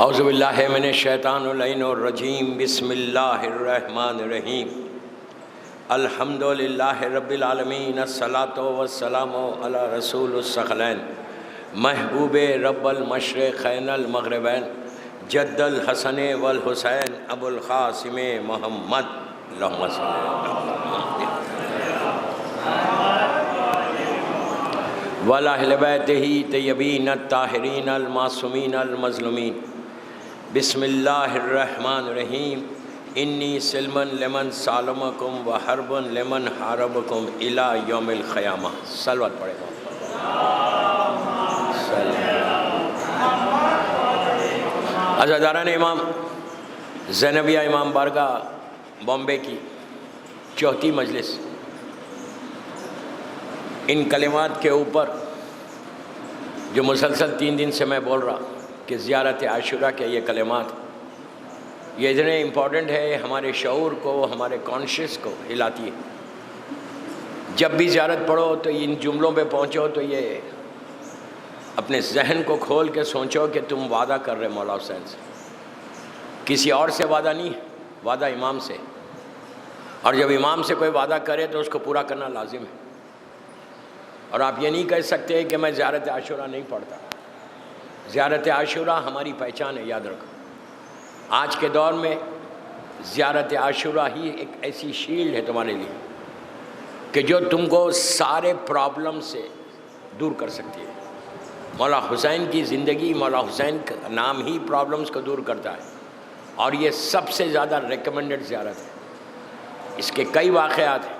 اعوذ باللہ من الشیطان اللعین الرجیم بسم اللہ الرحمن الرحیم الحمد للہ رب العالمین الصلاۃ والسلام علی رسول الثقلین محبوب رب المشرقین المغربین جد الحسن والحسین ابو القاسم محمد اللہم صلی وعلی اہل بیتہ طیبین الطاہرین المعصومین المظلومین بسم اللہ الرحمن الرحیم انی سلم لمن سالمکم و حرب لمن حاربکم الی یوم القیامہ. صلوات پڑھے گا. عزاداران امام زینبیہ امام بارگاہ بامبے کی 4تھی مجلس، ان کلمات کے اوپر جو مسلسل 3 دن سے میں بول رہا کہ زیارت عاشوراء کے یہ کلمات یہ اتنے امپورٹنٹ ہے، ہمارے شعور کو، ہمارے کانشیس کو ہلاتی ہے. جب بھی زیارت پڑھو تو ان جملوں پہ پہنچو تو یہ اپنے ذہن کو کھول کے سوچو کہ تم وعدہ کر رہے مولا حسین سے. کسی اور سے وعدہ نہیں، وعدہ امام سے. اور جب امام سے کوئی وعدہ کرے تو اس کو پورا کرنا لازم ہے. اور آپ یہ نہیں کہہ سکتے کہ میں زیارت عاشوراء نہیں پڑھتا. زیارت عاشوراء ہماری پہچان ہے، یاد رکھو. آج کے دور میں زیارت عاشوراء ہی ایک ایسی شیلڈ ہے تمہارے لیے کہ جو تم کو سارے پرابلم سے دور کر سکتی ہے. مولا حسین کی زندگی، مولا حسین کا نام ہی پرابلمز کو دور کرتا ہے، اور یہ سب سے زیادہ ریکمنڈڈ زیارت ہے. اس کے کئی واقعات ہیں.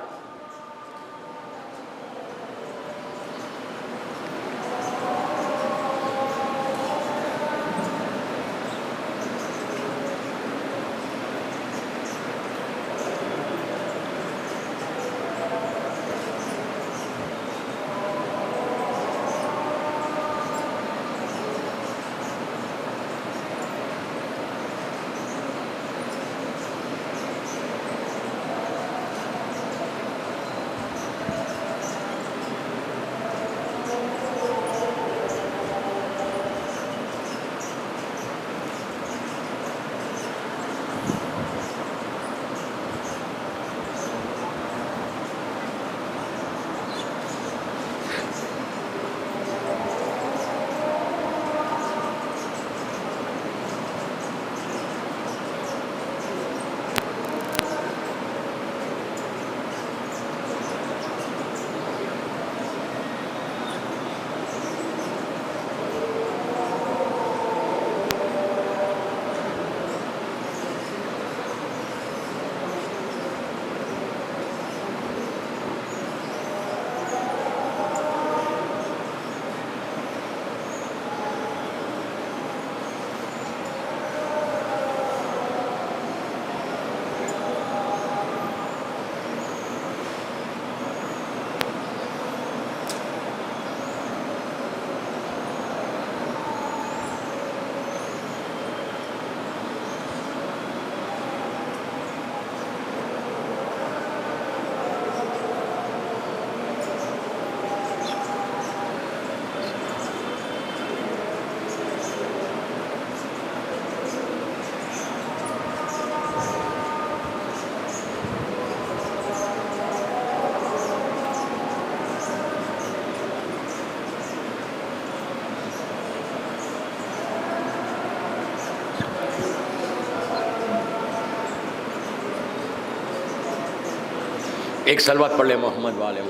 ایک صلوات پڑھ لیں محمد والے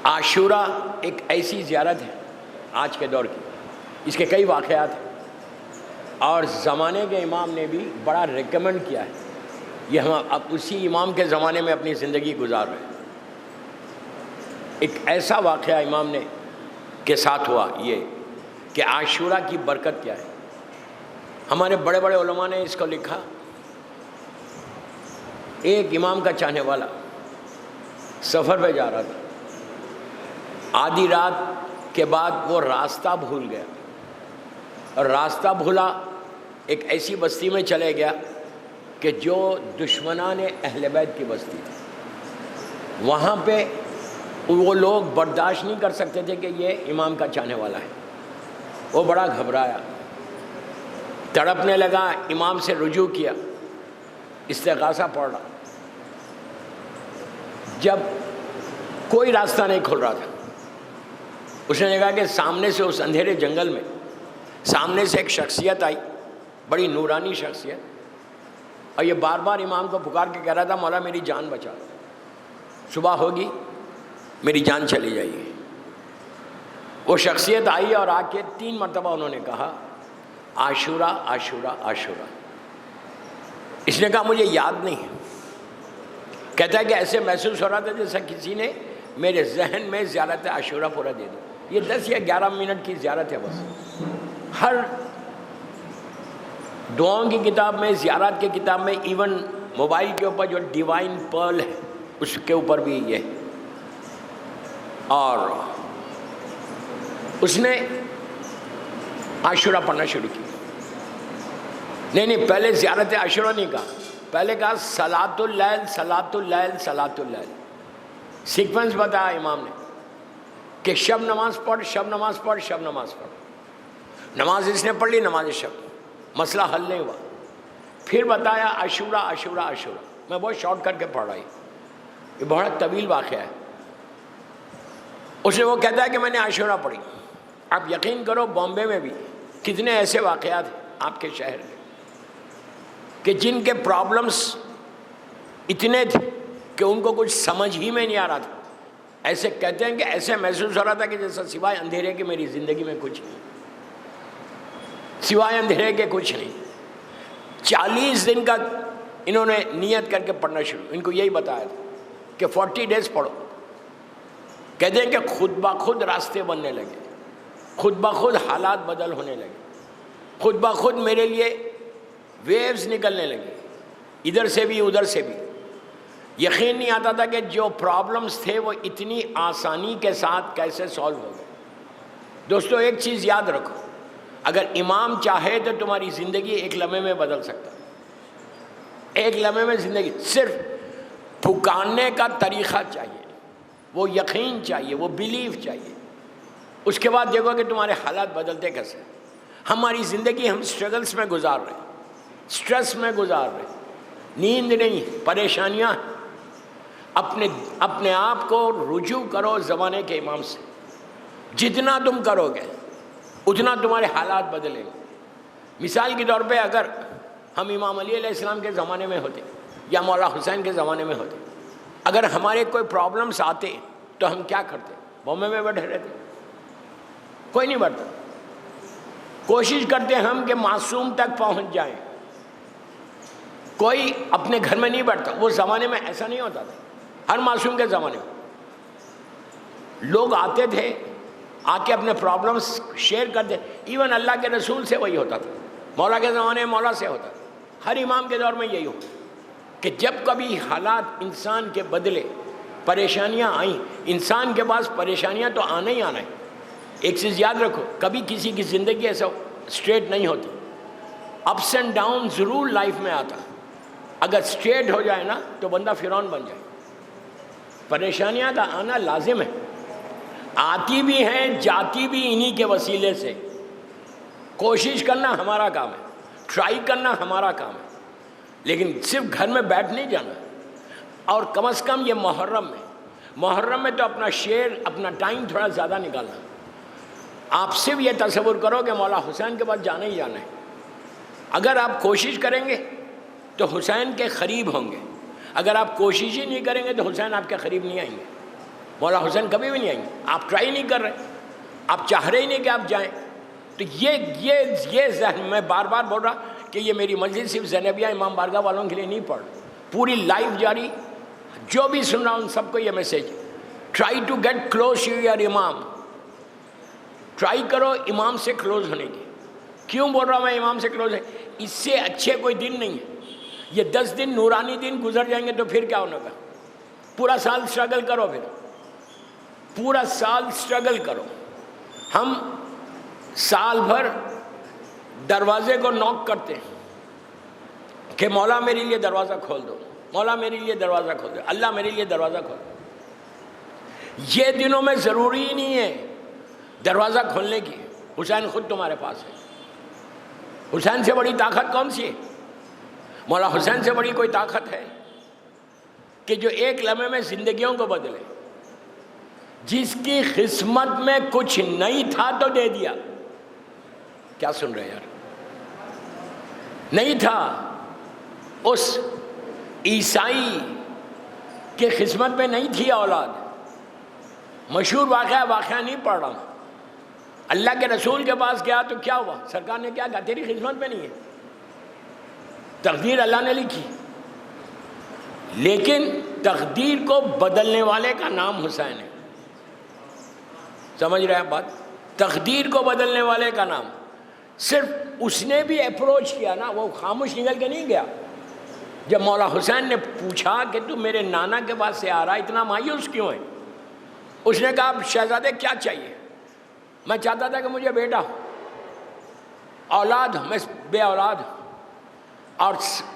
عاشوراء ایک ایسی زیارت ہے آج کے دور کی. اس کے کئی واقعات ہیں، اور زمانے کے امام نے بھی بڑا ریکمنڈ کیا ہے. یہ ہم اب اسی امام کے زمانے میں اپنی زندگی گزار رہے ہیں. ایک ایسا واقعہ امام نے کے ساتھ ہوا یہ کہ عاشوراء کی برکت کیا ہے. ہمارے بڑے بڑے علماء نے اس کو لکھا. ایک امام کا چاہنے والا سفر پہ جا رہا تھا. آدھی رات کے بعد وہ راستہ بھول گیا، اور راستہ بھولا ایک ایسی بستی میں چلے گیا کہ جو دشمنان اہل بیت کی بستی تھی. وہاں پہ وہ لوگ برداشت نہیں کر سکتے تھے کہ یہ امام کا چاہنے والا ہے. وہ بڑا گھبرایا، تڑپنے لگا، امام سے رجوع کیا، استغاثہ پڑھ رہا. جب کوئی راستہ نہیں کھل رہا تھا، اس نے کہا کہ سامنے سے اس اندھیرے جنگل میں سامنے سے ایک شخصیت آئی، بڑی نورانی شخصیت، اور یہ بار بار امام کو پکار کے کہہ رہا تھا مولا میری جان بچا، صبح ہوگی میری جان چلی جائے گی. وہ شخصیت آئی اور آ کے 3 مرتبہ انہوں نے کہا عاشورہ عاشورہ عاشورہ. اس نے کہا مجھے یاد نہیں ہے. کہتا ہے کہ ایسے محسوس ہو رہا تھا جیسا کسی نے میرے ذہن میں زیارت عاشورہ پورا دے دی. یہ 10 یا 11 منٹ کی زیارت ہے بس. ہر دعاؤں کی کتاب میں، زیارات کی کتاب میں، ایون موبائل کے اوپر جو ڈیوائن پرل ہے اس کے اوپر بھی یہ. اور اس نے عاشورہ پڑھنا شروع کی. نہیں پہلے زیارت عاشورہ نہیں کہا، پہلے کہا صلاۃ اللیل صلاۃ اللیل صلاۃ اللیل. سیکوینس بتایا امام نے کہ شب نماز پڑھ، شب نماز پڑھ، شب نماز پڑھ. نماز اس نے پڑھ لی، نماز شب، مسئلہ حل نہیں ہوا. پھر بتایا عاشورہ عاشورہ عاشورہ. میں بہت شارٹ کر کے پڑھ رہا ہوں، یہ بہت طویل واقعہ ہے. اس نے وہ کہتا ہے کہ میں نے عاشورہ پڑھی. آپ یقین کرو بامبے میں بھی کتنے ایسے واقعات ہیں آپ کے شہر میں کہ جن کے پرابلمس اتنے تھے کہ ان کو کچھ سمجھ ہی میں نہیں آ رہا تھا. ایسے کہتے ہیں کہ ایسے محسوس ہو رہا تھا کہ جیسا سوائے اندھیرے کے میری زندگی میں کچھ نہیں، سوائے اندھیرے کے کچھ نہیں. 40 دن کا انہوں نے نیت کر کے پڑھنا شروع. ان کو یہی بتایا تھا کہ 40 ڈیز پڑھو. کہتے ہیں کہ خود بخود راستے بننے لگے، خود بخود حالات بدل ہونے لگے، خود بخود میرے لیے ویوز نکلنے لگے، ادھر سے بھی ادھر سے بھی. یقین نہیں آتا تھا کہ جو پرابلمز تھے وہ اتنی آسانی کے ساتھ کیسے سالو ہو گئے. دوستو ایک چیز یاد رکھو، اگر امام چاہے تو تمہاری زندگی ایک لمحے میں بدل سکتا ہے. ایک لمحے میں زندگی، صرف پکارنے کا طریقہ چاہیے، وہ یقین چاہیے، وہ بیلیف چاہیے. اس کے بعد دیکھو کہ تمہارے حالات بدلتے کیسے. ہماری زندگی ہم سٹرگلز میں گزار رہے ہیں، سٹریس میں گزار رہے ہیں، نیند نہیں، پریشانیاں. اپنے آپ کو رجوع کرو زمانے کے امام سے. جتنا تم کرو گے اتنا تمہارے حالات بدلیں گے. مثال کے طور پہ اگر ہم امام علی علیہ السلام کے زمانے میں ہوتے یا مولا حسین کے زمانے میں ہوتے، اگر ہمارے کوئی پرابلمس آتے تو ہم کیا کرتے؟ بامبے میں بیٹھے رہتے؟ کوئی نہیں بیٹھتا. کوشش کرتے ہم کہ معصوم تک پہنچ جائیں. کوئی اپنے گھر میں نہیں بیٹھتا. وہ زمانے میں ایسا نہیں ہوتا تھا. ہر معصوم کے زمانے میں لوگ آتے تھے، آ کے اپنے پرابلمس شیئر کرتے. ایون اللہ کے رسول سے وہی ہوتا تھا، مولا کے زمانے میں مولا سے ہوتا تھا. ہر امام کے دور میں یہی ہو کہ جب کبھی حالات انسان کے بدلے، پریشانیاں آئیں، انسان کے پاس پریشانیاں تو آنا ہی آنا ہے. ایک چیز یاد رکھو، کبھی کسی کی زندگی ایسا اسٹریٹ نہیں ہوتی. اپس اینڈ ڈاؤن ضرور لائف میں آتا. اگر اسٹریٹ ہو جائے نا تو بندہ فرعون بن جائے. پریشانیاں کا آنا لازم ہے، آتی بھی ہیں جاتی بھی انہی کے وسیلے سے. کوشش کرنا ہمارا کام ہے، ٹرائی کرنا ہمارا کام ہے، لیکن صرف گھر میں بیٹھ نہیں جانا. اور کم از کم یہ محرم میں تو اپنا شیئر، اپنا ٹائم تھوڑا زیادہ نکالنا. آپ صرف یہ تصور کرو کہ مولا حسین کے پاس جانا ہی جانا ہے. اگر آپ کوشش کریں گے تو حسین کے قریب ہوں گے. اگر آپ کوشش ہی نہیں کریں گے تو حسین آپ کے قریب نہیں آئیں گے، مولا حسین کبھی بھی نہیں آئیں گے. آپ ٹرائی نہیں کر رہے، آپ چاہ رہے ہی نہیں کہ آپ جائیں. تو یہ ذہن میں بار بار بول رہا کہ یہ میری مجلس صرف زینبیہ امام بارگاہ والوں کے لیے نہیں پڑھ، پوری لائف جاری. جو بھی سن رہا ہوں ان سب کو یہ message, try to get close to your امام. ٹرائی کرو امام سے کلوز ہونے کی. کیوں بول رہا ہوں میں امام سے کلوز ہے؟ اس سے اچھے کوئی دن نہیں ہے. یہ 10 دن نورانی دن گزر جائیں گے تو پھر کیا ہونے کا؟ پورا سال اسٹرگل کرو، پھر پورا سال اسٹرگل کرو. ہم سال بھر دروازے کو نوک کرتے ہیں کہ مولا میرے لیے دروازہ کھول دو، مولا میرے لیے دروازہ کھول دو، اللہ میرے لیے دروازہ کھول دو. یہ دنوں میں ضروری ہی نہیں ہے دروازہ کھولنے کی، حسین خود تمہارے پاس ہے۔ حسین سے بڑی طاقت کون سی ہے؟ مولا حسین سے بڑی کوئی طاقت ہے کہ جو ایک لمحے میں زندگیوں کو بدلے؟ جس کی قسمت میں کچھ نہیں تھا تو دے دیا۔ کیا سن رہے یار؟ نہیں تھا، اس عیسائی کے قسمت میں نہیں تھی اولاد۔ مشہور واقعہ نہیں پڑھ رہا ہوں۔ اللہ کے رسول کے پاس گیا تو کیا ہوا؟ سرکار نے کیا کہا؟ تیری قسمت میں نہیں ہے، تقدیر اللہ نے لکھی، لیکن تقدیر کو بدلنے والے کا نام حسین ہے۔ سمجھ رہے ہیں بات؟ تقدیر کو بدلنے والے کا نام۔ صرف اس نے بھی اپروچ کیا نا، وہ خاموش نکل کے نہیں گیا۔ جب مولا حسین نے پوچھا کہ تو میرے نانا کے پاس سے آ رہا، اتنا مایوس کیوں ہے؟ اس نے کہا شہزادے کیا چاہیے؟ میں چاہتا تھا کہ مجھے بیٹا، اولاد، میں بے اولاد ہوں۔ اور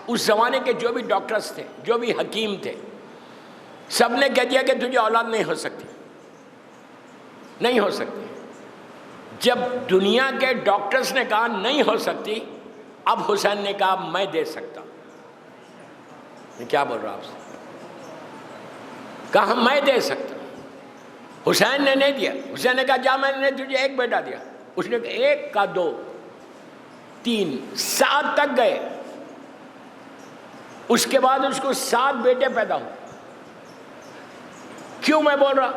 اس زمانے کے جو بھی ڈاکٹرز تھے، جو بھی حکیم تھے، سب نے کہہ دیا کہ تجھے اولاد نہیں ہو سکتی، نہیں ہو سکتی۔ جب دنیا کے ڈاکٹرز نے کہا نہیں ہو سکتی، اب حسین نے کہا میں دے سکتا ہوں۔ میں کیا بول رہا ہوں آپ سے؟ کہا میں دے سکتا ہوں۔ حسین نے نہیں دیا۔ حسین نے کہا جا، میں نے تجھے ایک بیٹا دیا۔ اس نے کہا ایک کا 2، 3، 7 تک گئے۔ اس کے بعد اس کو 7 بیٹے پیدا ہوئے۔ کیوں میں بول رہا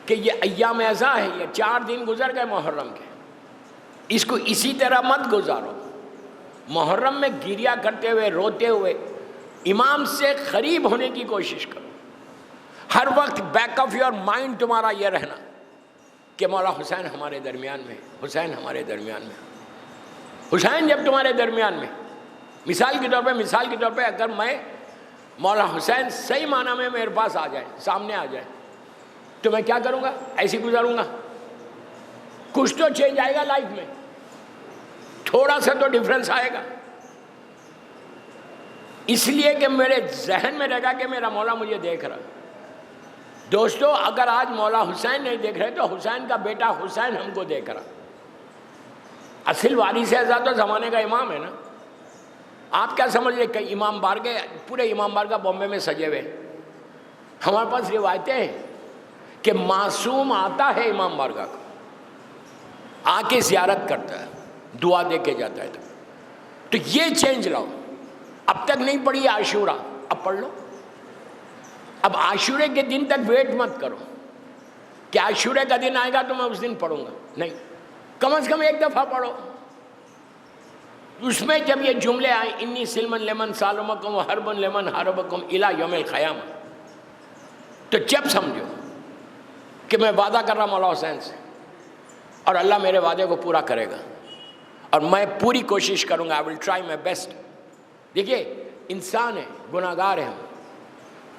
کہ یہ ایام ازا ہے، یہ 4 دن گزر گئے محرم کے، اس کو اسی طرح مت گزارو۔ محرم میں گریہ کرتے ہوئے، روتے ہوئے امام سے قریب ہونے کی کوشش کرو۔ ہر وقت بیک آف یور مائنڈ تمہارا یہ رہنا کہ مولا حسین ہمارے درمیان میں، حسین ہمارے درمیان میں۔ حسین جب تمہارے درمیان میں، مثال کے طور پہ اگر میں مولا حسین صحیح معنی میں میرے پاس آ جائے، سامنے آ جائے، تو میں کیا کروں گا؟ ایسے گزاروں گا؟ کچھ تو چینج آئے گا لائف میں، تھوڑا سا تو ڈیفرنس آئے گا، اس لیے کہ میرے ذہن میں رہے گا کہ میرا مولا مجھے دیکھ رہا۔ دوستو، اگر آج مولا حسین نہیں دیکھ رہے تو حسین کا بیٹا حسین ہم کو دیکھ رہا۔ اصل وارث اعظم تو زمانے کا امام ہے نا۔ آپ کیا سمجھ رہے کہ امام بارگاہ، پورے امام بارگاہ بامبے میں سجے ہوئے؟ ہمارے پاس روایتیں ہیں کہ معصوم آتا ہے امام بارگاہ کو، آ کے زیارت کرتا ہے، دعا دے کے جاتا ہے۔ تو یہ چینج لاؤ۔ اب تک نہیں پڑھی عاشورہ، اب پڑھ لو۔ اب عاشورے کے دن تک ویٹ مت کرو کہ عاشورے کا دن آئے گا تو میں اس دن پڑھوں گا، نہیں، کم از کم ایک دفعہ پڑھو۔ اس میں جب یہ جملے آئیں، انی سلمن لمن سالمکم و حربن لمن حربکم الی یوم القیامہ، تو جب سمجھو کہ میں وعدہ کر رہا مولا حسین سے، اور اللہ میرے وعدے کو پورا کرے گا، اور میں پوری کوشش کروں گا، آئی ول ٹرائی مائی بیسٹ۔ دیکھیے، انسان ہے، گناہ گار ہے ہم،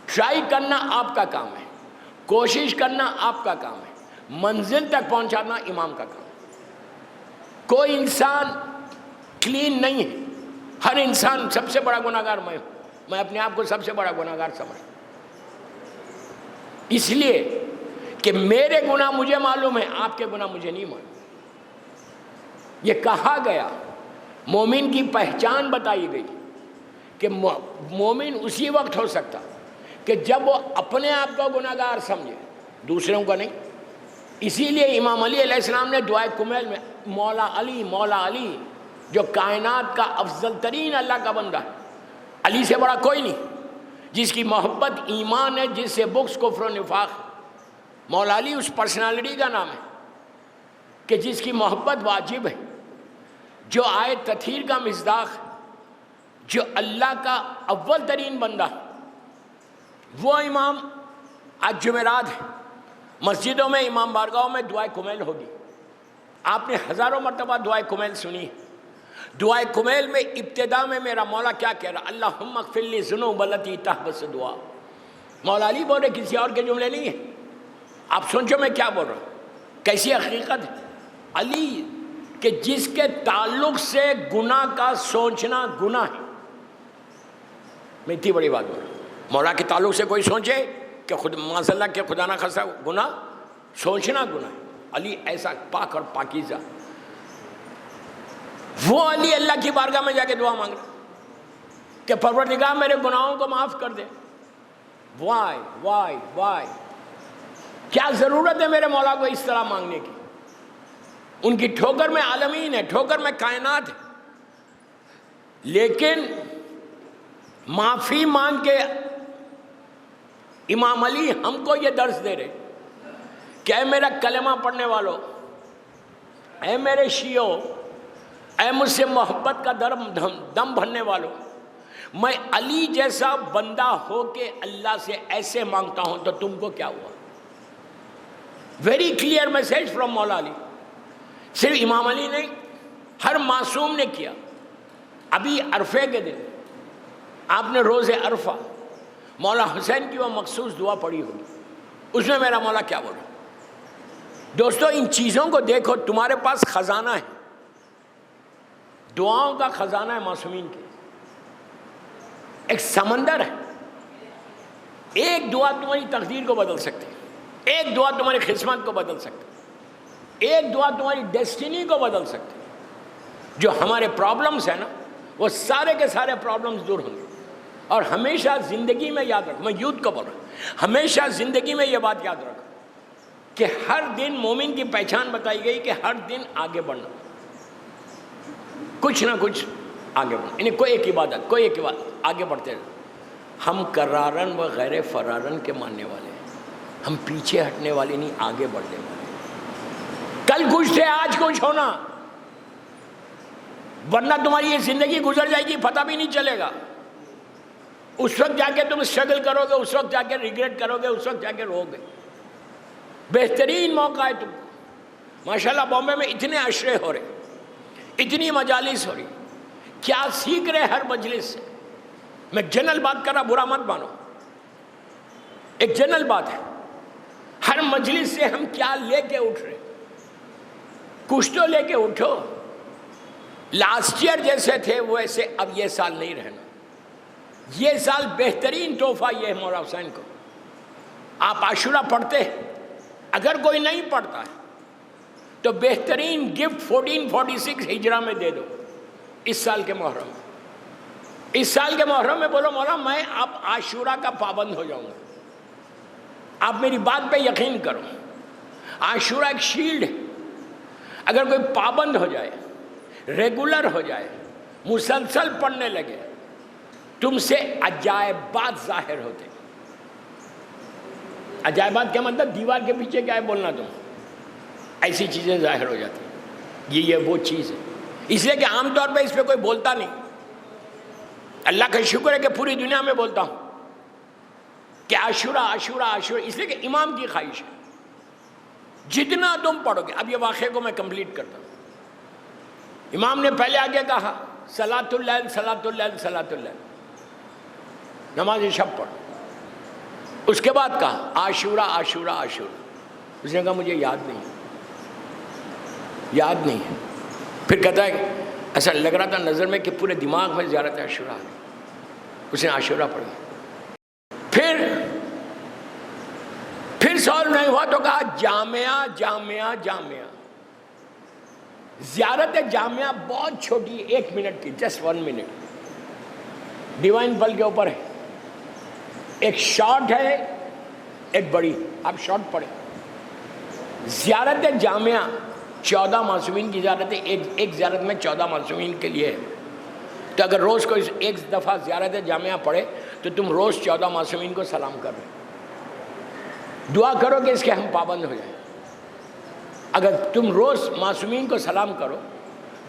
ٹرائی کرنا آپ کا کام ہے، کوشش کرنا آپ کا کام ہے، منزل تک پہنچانا امام کا کام ہے۔ کوئی انسان کلین نہیں ہے، ہر انسان، سب سے بڑا گناہ گار میں ہوں، میں اپنے آپ کو سب سے بڑا گناہ گار سمجھتا ہوں، اس لیے کہ میرے گناہ مجھے معلوم ہے، آپ کے گناہ مجھے نہیں معلوم۔ یہ کہا گیا، مومن کی پہچان بتائی گئی کہ مومن اسی وقت ہو سکتا کہ جب وہ اپنے آپ کو گناہ گار سمجھے، دوسروں کو نہیں۔ اسی لیے امام علی علیہ السلام نے دعائے کمیل میں مولا علی جو کائنات کا افضل ترین اللہ کا بندہ ہے، علی سے بڑا کوئی نہیں، جس کی محبت ایمان ہے، جس سے بغض کفر و نفاق ہے۔ مولا علی اس پرسنالٹی کا نام ہے کہ جس کی محبت واجب ہے، جو آئے تطہیر کا مصداق ہے، جو اللہ کا اول ترین بندہ، وہ امام آج جمعرات ہے، مسجدوں میں، امام بارگاہوں میں دعائے کمیل ہوگی۔ آپ نے ہزاروں مرتبہ دعائے کمیل سنی۔ دعائے کمیل میں ابتدا میں میرا مولا کیا کہہ رہا؟ اللہم اغفر لی ذنوب التی تحبس دعا۔ مولا علی بول رہے، کسی اور کے جملے نہیں ہیں۔ آپ سوچو میں کیا بول رہا ہوں، کیسی حقیقت ہے۔ علی کہ جس کے تعلق سے گناہ کا سوچنا گناہ ہے، میں اتنی بڑی بات بول رہا ہوں۔ مولا کے تعلق سے کوئی سوچے کہ ماشاء اللہ کہ خدا نہ خاصا گناہ سوچنا گناہ ہے. علی ایسا پاک اور پاکیزہ، وہ علی اللہ کی بارگاہ میں جا کے دعا مانگ رہا کہ پروردگار میرے گناہوں کو معاف کر دے. وائی کیا ضرورت ہے میرے مولا کو اس طرح مانگنے کی؟ ان کی ٹھوکر میں عالمین ہے، ٹھوکر میں کائنات ہے، لیکن معافی مانگ کے امام علی ہم کو یہ درس دے رہے کہ اے میرا کلمہ پڑھنے والوں، اے میرے شیعوں، اے مجھ سے محبت کا دم بھرنے والوں، میں علی جیسا بندہ ہو کے اللہ سے ایسے مانگتا ہوں تو تم کو کیا ہوا؟ ویری کلیئر میسج فرام مولا علی. صرف امام علی نہیں، ہر معصوم نے کیا. ابھی عرفے کے دن آپ نے روز عرفہ مولا حسین کی وہ مخصوص دعا پڑھی ہوگی، اس میں میرا مولا کیا بولا؟ دوستو ان چیزوں کو دیکھو، تمہارے پاس خزانہ ہے، دعاؤں کا خزانہ ہے معصومین کے، ایک سمندر ہے. ایک دعا تمہاری تقدیر کو بدل سکتی ہے، ایک دعا تمہاری قسمت کو بدل سکتی ہے، ایک دعا تمہاری ڈیسٹینی کو بدل سکتی ہے. جو ہمارے پرابلمز ہیں نا، وہ سارے کے سارے پرابلمز دور ہوں گے. اور ہمیشہ زندگی میں یاد رکھ، میں یوتھ کو بول رہا ہوں، ہمیشہ زندگی میں یہ بات یاد رکھ کہ ہر دن مومن کی پہچان بتائی گئی کہ ہر دن آگے بڑھنا، کچھ نہ کچھ آگے بڑھنا، یعنی کوئی ایک عبادت آگے بڑھتے رہے. ہم کرارن و غیر فرارن کے ماننے والے ہیں، ہم پیچھے ہٹنے والے نہیں، آگے بڑھنے والے. کل کچھ تھے آج کچھ ہونا، ورنہ تمہاری یہ زندگی گزر جائے گی، پتہ بھی نہیں چلے گا. اس وقت جا کے تم اسٹرگل کرو گے، اس وقت جا کے ریگریٹ کرو گے، اس وقت جا کے رو گے. بہترین موقع ہے تم کو. ماشاءاللہ بامبے میں اتنے عشرے ہو رہے، اتنی مجالس ہو رہی، کیا سیکھ رہے ہر مجلس سے. میں جنرل بات کر رہا، برا مت مانو، ایک جنرل بات ہے. ہر مجلس سے ہم کیا لے کے اٹھ رہے؟ کچھ تو لے کے اٹھو. لاسٹ ایئر جیسے تھے ویسے اب یہ سال نہیں رہنا. یہ سال بہترین تحفہ یہ ہے مولا حسین کو. آپ عاشورہ پڑھتے ہیں، اگر کوئی نہیں پڑھتا ہے تو بہترین گفٹ 1446 ہجرہ میں دے دو. اس سال کے محرم میں، اس سال کے محرم میں بولو مولا میں اب عاشورہ کا پابند ہو جاؤں گا. آپ میری بات پہ یقین کرو، عاشورہ ایک شیلڈ ہے. اگر کوئی پابند ہو جائے، ریگولر ہو جائے، مسلسل پڑھنے لگے، تم سے عجائبات ظاہر ہوتے. عجائبات کیا مطلب؟ دیوار کے پیچھے کیا ہے بولنا، تم ایسی چیزیں ظاہر ہو جاتی. یہ وہ چیز ہے. اس لیے کہ عام طور پہ اس پہ کوئی بولتا نہیں. اللہ کا شکر ہے کہ پوری دنیا میں بولتا ہوں کہ عاشورہ عاشورہ عاشورہ، اس لیے کہ امام کی خواہش ہے. جتنا تم پڑھو گے، اب یہ واقعے کو میں کمپلیٹ کرتا ہوں. امام نے پہلے آگے کہا صلاۃ اللیل صلاۃ اللیل صلاۃ اللیل، نماز شب پڑھ. اس کے بعد کہا عاشورہ عاشورہ عاشورہ. اس نے کہا مجھے یاد نہیں ہے. پھر کہتا ہے ایسا لگ رہا تھا نظر میں کہ پورے دماغ میں زیارت عاشورہ آ گئی. اس نے عاشورہ پڑھی. پھر سوال نہیں ہوا تو کہا جامعہ جامعہ جامعہ. زیارت جامعہ بہت چھوٹی، 1 منٹ کی، جسٹ 1 منٹ. ڈیوائن پل کے اوپر ہے، ایک شارٹ ہے ایک بڑی. آپ شارٹ پڑھیں. زیارت جامعہ 14 معصومین کی زیارت ہے. ایک زیارت میں 14 معصومین کے لیے ہے. تو اگر روز کو ایک دفعہ زیارت جامعہ پڑھے تو تم روز 14 معصومین کو سلام کر رہے. دعا کرو کہ اس کے ہم پابند ہو جائیں. اگر تم روز معصومین کو سلام کرو،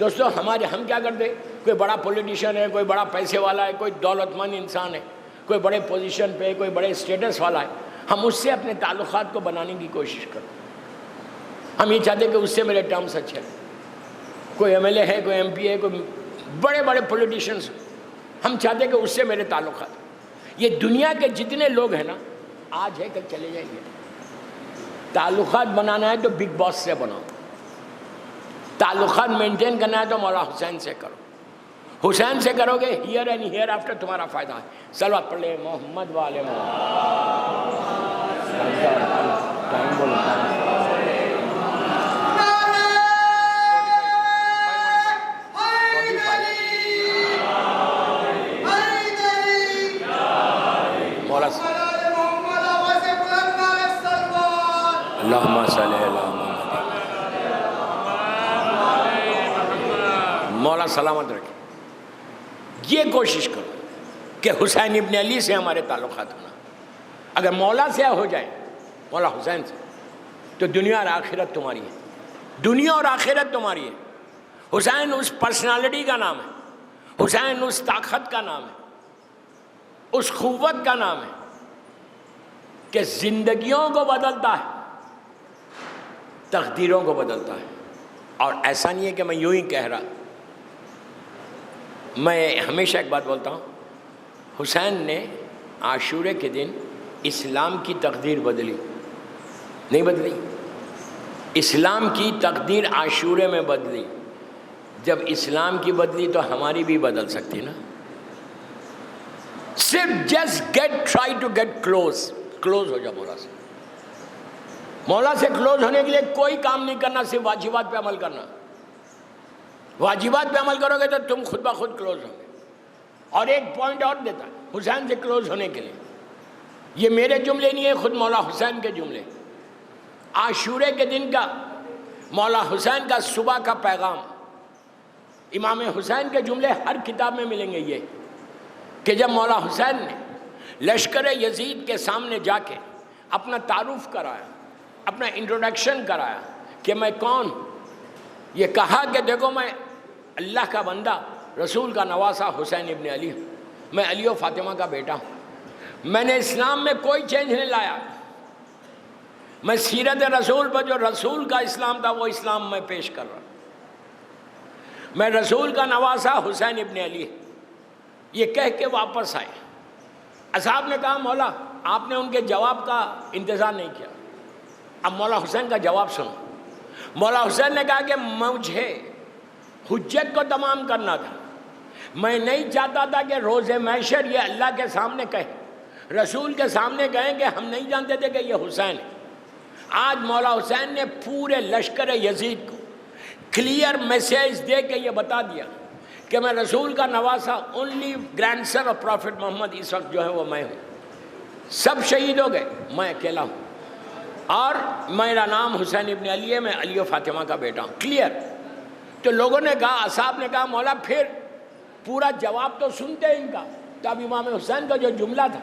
دوستو ہم کیا کرتے؟ کوئی بڑا پولیٹیشین ہے، کوئی بڑا پیسے والا ہے، کوئی دولت مند انسان ہے، کوئی بڑے پوزیشن پہ، کوئی بڑے اسٹیٹس والا ہے، ہم اس سے اپنے تعلقات کو بنانے کی کوشش کرتے. ہم یہ چاہتے کہ اس سے میرے ٹرمز اچھے ہیں. کوئی ایم ایل اے ہے، کوئی ایم پی ہے، کوئی بڑے بڑے پولیٹیشینس، ہم چاہتے کہ اس سے میرے تعلقات. یہ دنیا کے جتنے لوگ ہیں نا، آج ہے کل چلے جائیں گے. تعلقات بنانا ہے تو بگ باس سے بناؤ. تعلقات مینٹین کرنا ہے تو مولا حسین سے کرو. حسین سے کرو گے، ہیئر اینڈ ہیئر آفٹر تمہارا فائدہ ہے. صلوات پڑھ لے محمد والے محمد. ٹائم بولو. اللہم صلی علی محمد. مولا سلامت رکھے. یہ کوشش کرو کہ حسین ابن علی سے ہمارے تعلقات ہونا. اگر مولا سے ہو جائیں، مولا حسین سے، تو دنیا اور آخرت تمہاری ہے. دنیا اور آخرت تمہاری ہے. حسین اس پرسنالٹی کا نام ہے، حسین اس طاقت کا نام ہے، اس قوت کا نام ہے کہ زندگیوں کو بدلتا ہے، تقدیروں کو بدلتا ہے. اور ایسا نہیں ہے کہ میں یوں ہی کہہ رہا. میں ہمیشہ ایک بات بولتا ہوں، حسین نے عاشورے کے دن اسلام کی تقدیر بدلی نہیں بدلی. اسلام کی تقدیر عاشورے میں بدلی. جب اسلام کی بدلی تو ہماری بھی بدل سکتی نا. صرف just try to get close ہو جا مولا سے. مولا سے کلوز ہونے کے لیے کوئی کام نہیں کرنا، صرف واجبات پہ عمل کرنا. واجبات پہ عمل کرو گے تو تم خود بخود کلوز ہو گے. اور ایک پوائنٹ اور دیتا ہے حسین سے کلوز ہونے کے لیے. یہ میرے جملے نہیں ہے، خود مولا حسین کے جملے. عاشورے کے دن کا مولا حسین کا صبح کا پیغام، امام حسین کے جملے ہر کتاب میں ملیں گے. یہ کہ جب مولا حسین نے لشکر یزید کے سامنے جا کے اپنا تعارف کرایا، اپنا انٹروڈکشن کرایا کہ میں کون، یہ کہا کہ دیکھو میں اللہ کا بندہ، رسول کا نواسہ حسین ابن علی ہوں. میں علی و فاطمہ کا بیٹا ہوں. میں نے اسلام میں کوئی چینج نہیں لایا. میں سیرت رسول پر جو رسول کا اسلام تھا وہ اسلام میں پیش کر رہا ہوں. میں رسول کا نواسہ حسین ابن علی. یہ کہہ کے واپس آئے. اصحاب نے کہا مولا آپ نے ان کے جواب کا انتظار نہیں کیا. اب مولا حسین کا جواب سنو. مولا حسین نے کہا کہ مجھے حجت کو تمام کرنا تھا. میں نہیں چاہتا تھا کہ روز محشر یہ اللہ کے سامنے کہے، رسول کے سامنے کہیں کہ ہم نہیں جانتے تھے کہ یہ حسین ہے. آج مولا حسین نے پورے لشکر یزید کو کلیئر میسیج دے کے یہ بتا دیا کہ میں رسول کا نواسہ، only grandson of prophet Muhammad اس وقت جو ہے وہ میں ہوں. سب شہید ہو گئے، میں اکیلا ہوں، اور میرا نام حسین ابن علی ہے، میں علی و فاطمہ کا بیٹا ہوں. کلیئر. تو لوگوں نے کہا، اصحاب نے کہا مولا پھر پورا جواب تو سنتے ان کا. تو اب امام حسین کا جو جملہ تھا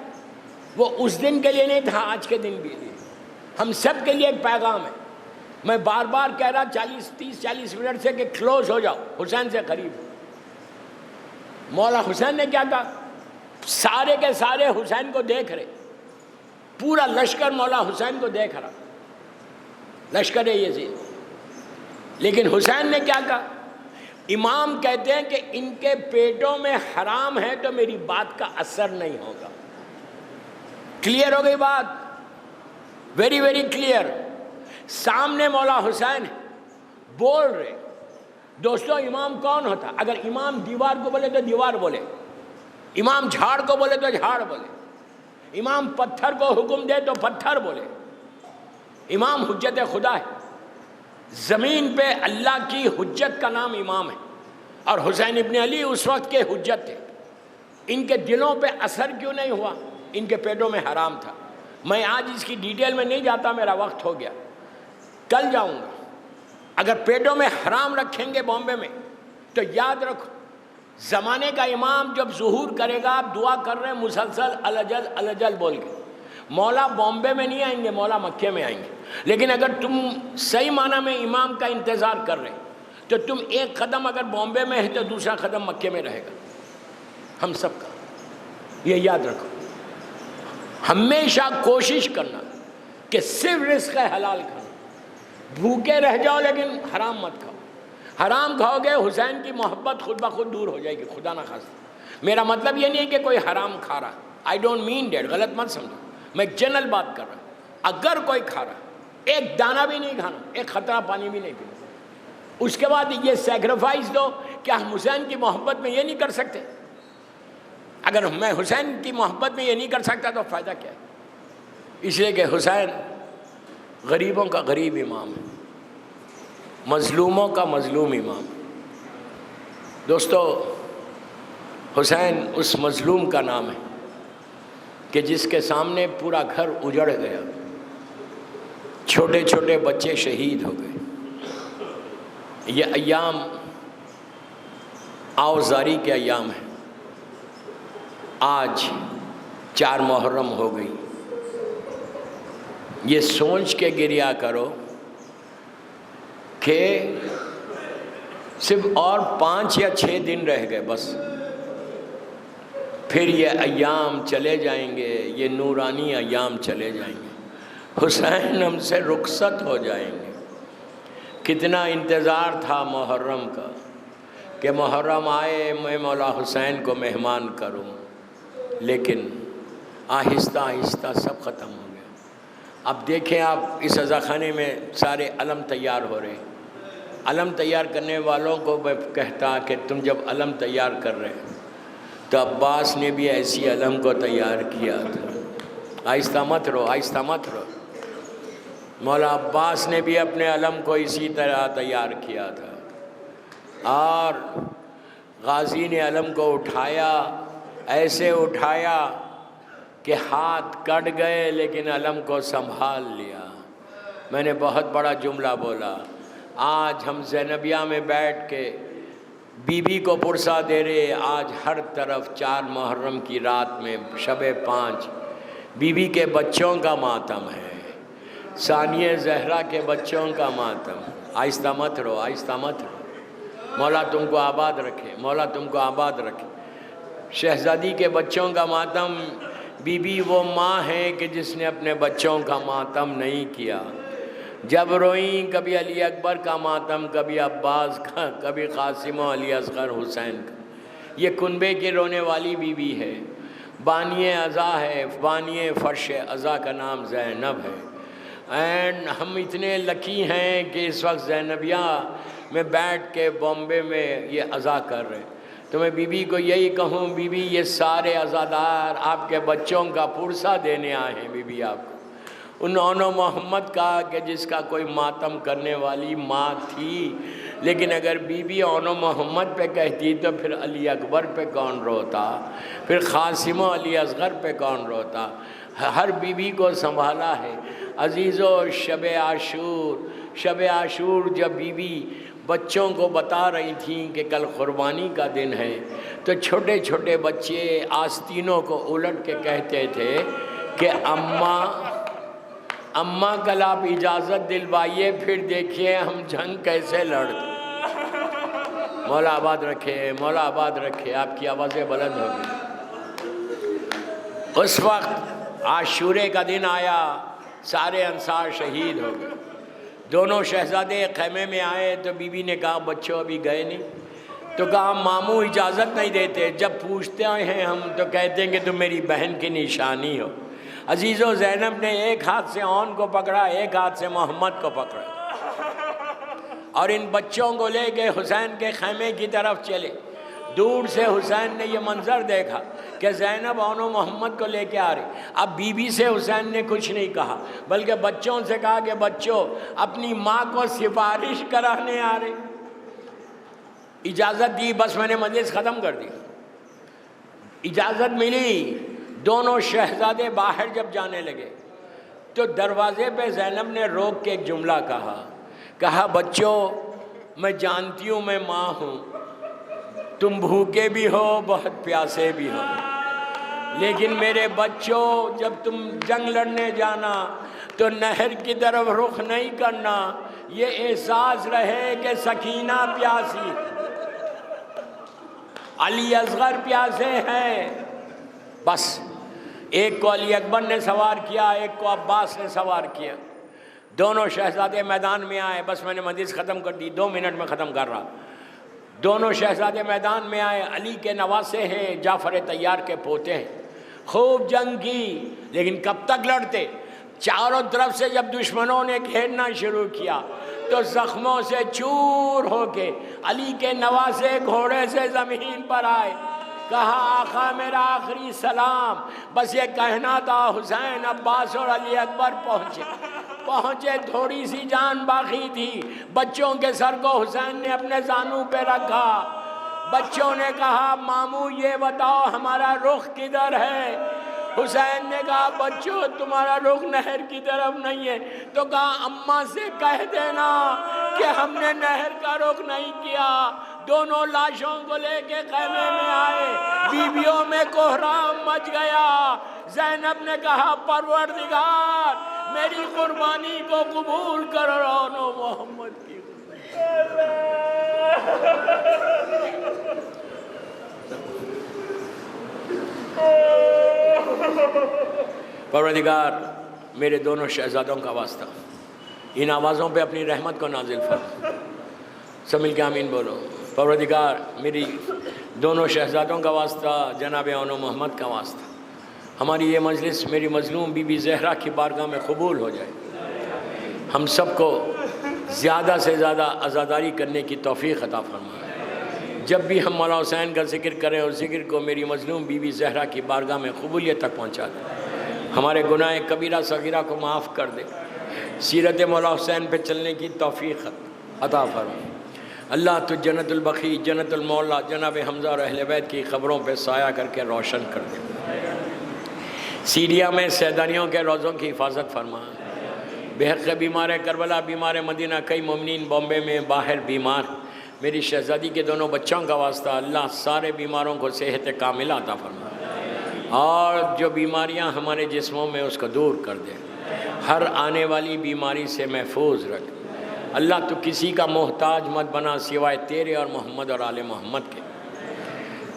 وہ اس دن کے لیے نہیں تھا، آج کے دن بھی نہیں. ہم سب کے لیے ایک پیغام ہے. میں بار بار کہہ رہا 30-40 منٹ سے کہ کلوز ہو جاؤ، حسین سے قریب. مولا حسین نے کیا کہا؟ سارے کے سارے حسین کو دیکھ رہے، پورا لشکر مولا حسین کو دیکھ رہا، لشکر یزید. لیکن حسین نے کیا کہا؟ امام کہتے ہیں کہ ان کے پیٹوں میں حرام ہے تو میری بات کا اثر نہیں ہوگا. کلیئر ہو گئی بات؟ Very very clear. سامنے مولا حسین بول رہے. دوستو امام کون ہوتا؟ اگر امام دیوار کو بولے تو دیوار بولے، امام جھاڑ کو بولے تو جھاڑ بولے، امام پتھر کو حکم دے تو پتھر بولے. امام حجت خدا ہے. زمین پہ اللہ کی حجت کا نام امام ہے. اور حسین ابن علی اس وقت کے حجت تھے. ان کے دلوں پہ اثر کیوں نہیں ہوا؟ ان کے پیٹوں میں حرام تھا. میں آج اس کی ڈیٹیل میں نہیں جاتا، میرا وقت ہو گیا، کل جاؤں گا. اگر پیٹوں میں حرام رکھیں گے بامبے میں تو یاد رکھو زمانے کا امام جب ظہور کرے گا، آپ دعا کر رہے ہیں مسلسل الجل الجل بول کے، مولا بامبے میں نہیں آئیں گے، مولا مکے میں آئیں گے. لیکن اگر تم صحیح معنی میں امام کا انتظار کر رہے تو تم ایک قدم اگر بامبے میں ہے تو دوسرا قدم مکے میں رہے گا. ہم سب کا یہ یاد رکھو. ہمیشہ کوشش کرنا کہ صرف رزق حلال کھانا. بھوکے رہ جاؤ لیکن حرام مت کھاؤ. حرام کھاؤ گے حسین کی محبت خود بخود دور ہو جائے گی. خدا نہ خواستہ. میرا مطلب یہ نہیں ہے کہ کوئی حرام کھا رہا، آئی ڈونٹ مین دیٹ، غلط مت سمجھو. میں جنرل بات کر رہا ہوں. اگر کوئی کھا رہا ایک دانہ بھی نہیں کھانا، ایک خطرہ پانی بھی نہیں پینا. اس کے بعد یہ سیکریفائس دو. کیا ہم حسین کی محبت میں یہ نہیں کر سکتے؟ اگر میں حسین کی محبت میں یہ نہیں کر سکتا تو فائدہ کیا ہے؟ اس لیے کہ حسین غریبوں کا غریب امام ہے، مظلوموں کا مظلوم امام۔ دوستو، حسین اس مظلوم کا نام ہے کہ جس کے سامنے پورا گھر اجڑ گیا، چھوٹے چھوٹے بچے شہید ہو گئے۔ یہ ایام آوزاری کے ایام ہیں۔ آج 4 محرم ہو گئی۔ یہ سوچ کے گریا کرو کہ صرف اور 5 یا 6 دن رہ گئے بس، پھر یہ ایام چلے جائیں گے، یہ نورانی ایام چلے جائیں گے، حسین ہم سے رخصت ہو جائیں گے۔ کتنا انتظار تھا محرم کا کہ محرم آئے میں مولا حسین کو مہمان کروں، لیکن آہستہ آہستہ سب ختم ہو گیا۔ اب دیکھیں آپ اس عزاخانے میں سارے علم تیار ہو رہے ہیں۔ علم تیار کرنے والوں کو میں کہتا کہ تم جب علم تیار کر رہے تو عباس نے بھی ایسی علم کو تیار کیا تھا۔ آہستہ مت رہو، آہستہ مت رہو۔ مولا عباس نے بھی اپنے علم کو اسی طرح تیار کیا تھا، اور غازی نے علم کو اٹھایا، ایسے اٹھایا کہ ہاتھ کٹ گئے لیکن علم کو سنبھال لیا۔ میں نے بہت بڑا جملہ بولا، آج ہم زینبیہ میں بیٹھ کے بی بی کو پرسہ دے رہے، آج ہر طرف 4 محرم کی رات میں شب 5 بی بی کے بچوں کا ماتم ہے، ثانیہ زہرا کے بچوں کا ماتم۔ آہستہ مت رہو، آہستہ مت رہو۔ مولا تم کو آباد رکھے، مولا تم کو آباد رکھے۔ شہزادی کے بچوں کا ماتم، بی بی وہ ماں ہے کہ جس نے اپنے بچوں کا ماتم نہیں کیا۔ جب روئیں کبھی علی اکبر کا ماتم، کبھی عباس کا، کبھی قاسم و علی اصغر حسین کا۔ یہ کنبے کی رونے والی بی بی ہے، بانی عزا ہے، بانی فرش عزا کا نام زینب ہے۔ اینڈ ہم اتنے لکی ہیں کہ اس وقت زینبیہ میں بیٹھ کے بامبے میں یہ عزا کر رہے ہیں۔ تو میں بی بی کو یہی کہوں، بی بی یہ سارے عزادار آپ کے بچوں کا پرسہ دینے آئے ہیں۔ بی بی آپ کو ان اونو محمد کا کہ جس کا کوئی ماتم کرنے والی ماں تھی، لیکن اگر بی بی اونو محمد پہ کہتی تو پھر علی اکبر پہ کون روتا، پھر قاسم و علی اصغر پہ کون روتا۔ ہر بی بی کو سنبھالا ہے۔ عزیزو، شب عاشور جب بی بی بچوں کو بتا رہی تھیں کہ کل قربانی کا دن ہے، تو چھوٹے چھوٹے بچے آستینوں کو الٹ کے کہتے تھے کہ اماں کل آپ اجازت دلوائیے، پھر دیکھیے ہم جنگ کیسے لڑتے۔ مولا آباد رکھے، مولا آباد رکھے۔ آپ کی آوازیں بلند ہو گئی۔ اس وقت عاشورے کا دن آیا، سارے انصار شہید ہو گئے۔ دونوں شہزادے خیمے میں آئے تو بی بی نے کہا بچوں ابھی گئے نہیں، تو کہا ماموں اجازت نہیں دیتے، جب پوچھتے ہیں ہم تو کہتے ہیں کہ تم میری بہن کی نشانی ہو۔ عزیزو، زینب نے ایک ہاتھ سے اون کو پکڑا، ایک ہاتھ سے محمد کو پکڑا، اور ان بچوں کو لے کے حسین کے خیمے کی طرف چلے۔ دور سے حسین نے یہ منظر دیکھا کہ زینب اونو محمد کو لے کے آ رہی۔ اب بی بی سے حسین نے کچھ نہیں کہا، بلکہ بچوں سے کہا کہ بچوں اپنی ماں کو سفارش کرانے آ رہے۔ اجازت دی، بس میں نے مجلس ختم کر دی۔ اجازت ملی، دونوں شہزادے باہر جب جانے لگے تو دروازے پہ زینب نے روک کے ایک جملہ کہا بچوں، میں جانتی ہوں میں ماں ہوں، تم بھوکے بھی ہو، بہت پیاسے بھی ہو، لیکن میرے بچوں جب تم جنگ لڑنے جانا تو نہر کی طرف رخ نہیں کرنا، یہ احساس رہے کہ سکینہ پیاسی، علی اصغر پیاسے ہیں۔ بس ایک کو علی اکبر نے سوار کیا، ایک کو عباس نے سوار کیا۔ دونوں شہزادے میدان میں آئے، بس میں نے مجلس ختم کر دی، 2 منٹ میں ختم کر رہا۔ دونوں شہزادے میدان میں آئے، علی کے نواسے ہیں، جعفر طیار کے پوتے ہیں۔ خوب جنگ کی، لیکن کب تک لڑتے؟ چاروں طرف سے جب دشمنوں نے گھیرنا شروع کیا تو زخموں سے چور ہو کے علی کے نواسے گھوڑے سے زمین پر آئے۔ کہا آقا میرا آخری سلام، بس یہ کہنا تھا۔ حسین، عباس اور علی اکبر پہنچے، تھوڑی سی جان باقی تھی۔ بچوں کے سر کو حسین نے اپنے زانوں پہ رکھا۔ بچوں نے کہا ماموں یہ بتاؤ ہمارا رخ کدھر ہے؟ حسین نے کہا بچوں تمہارا رخ نہر کی طرف نہیں ہے۔ تو کہا اماں سے کہہ دینا کہ ہم نے نہر کا رخ نہیں کیا۔ دونوں لاشوں کو لے کے خیمے میں آئے، بیویوں میں کوہرام مچ گیا۔ زینب نے کہا پروردگار میری قربانی کو قبول کر، رونو محمد کی پروردگار میرے دونوں شہزادوں کا واسطہ ان آوازوں پہ اپنی رحمت کو نازل فرما۔ سب مل کے آمین بولو۔ پروردگار میری دونوں شہزادوں کا واسطہ، جناب اونو محمد کا واسطہ، ہماری یہ مجلس میری مظلوم بی بی زہرا کی بارگاہ میں قبول ہو جائے۔ ہم سب کو زیادہ سے زیادہ عزاداری کرنے کی توفیق عطا فرما۔ جب بھی ہم مولا حسین کا ذکر کریں اور ذکر کو میری مظلوم بی بی زہرا کی بارگاہ میں قبولیت تک پہنچا دے۔ ہمارے گناہ کبیرہ صغیرہ کو معاف کر دے، سیرت مولا حسین پہ چلنے کی توفیق عطا فرما۔ اللہ تو جنت البقیع، جنت المولا جناب حمزہ اور اہل بیت کی قبروں پہ سایہ کر کے روشن کر دے۔ سیریا میں سیدانیوں کے روزوں کی حفاظت فرما۔ بے حق بیمار کربلا، بیمار مدینہ، کئی مومنین بامبے میں باہر بیمار، میری شہزادی کے دونوں بچوں کا واسطہ اللہ سارے بیماروں کو صحت کاملہ عطا فرما، اور جو بیماریاں ہمارے جسموں میں اس کو دور کر دے، ہر آنے والی بیماری سے محفوظ رکھ۔ اللہ تو کسی کا محتاج مت بنا سوائے تیرے اور محمد اور آل محمد کے۔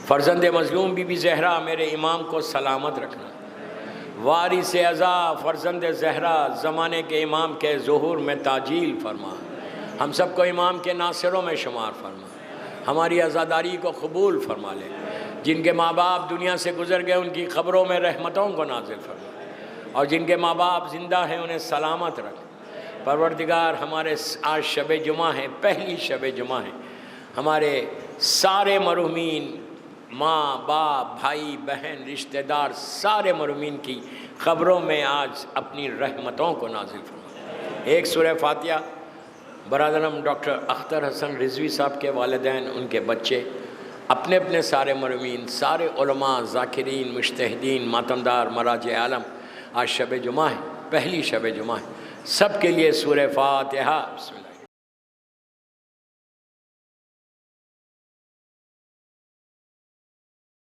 فرزند مظلوم بی بی زہرا میرے امام کو سلامت رکھنا۔ وارث ازا فرزند زہرا زمانے کے امام کے ظہور میں تعجیل فرما۔ ہم سب کو امام کے ناصروں میں شمار فرما۔ ہماری عزاداری کو قبول فرما لے۔ جن کے ماں باپ دنیا سے گزر گئے ان کی قبروں میں رحمتوں کو نازل فرما، اور جن کے ماں باپ زندہ ہیں انہیں سلامت رکھ۔ پروردگار ہمارے آج شب جمعہ ہے، پہلی شب جمعہ ہے، ہمارے سارے مرحومین ماں باپ بھائی بہن رشتہ دار سارے مرحومین کی قبروں میں آج اپنی رحمتوں کو نازل فرما۔ ایک سورہ فاتحہ برادرم ڈاکٹر اختر حسن رضوی صاحب کے والدین، ان کے بچے، اپنے اپنے سارے مرحومین، سارے علماء، ذاکرین، مجتہدین، ماتمدار، مراجع عالم، آج شب جمعہ ہے، پہلی شب جمعہ ہے، سب کے لیے سورہ فاتحہ۔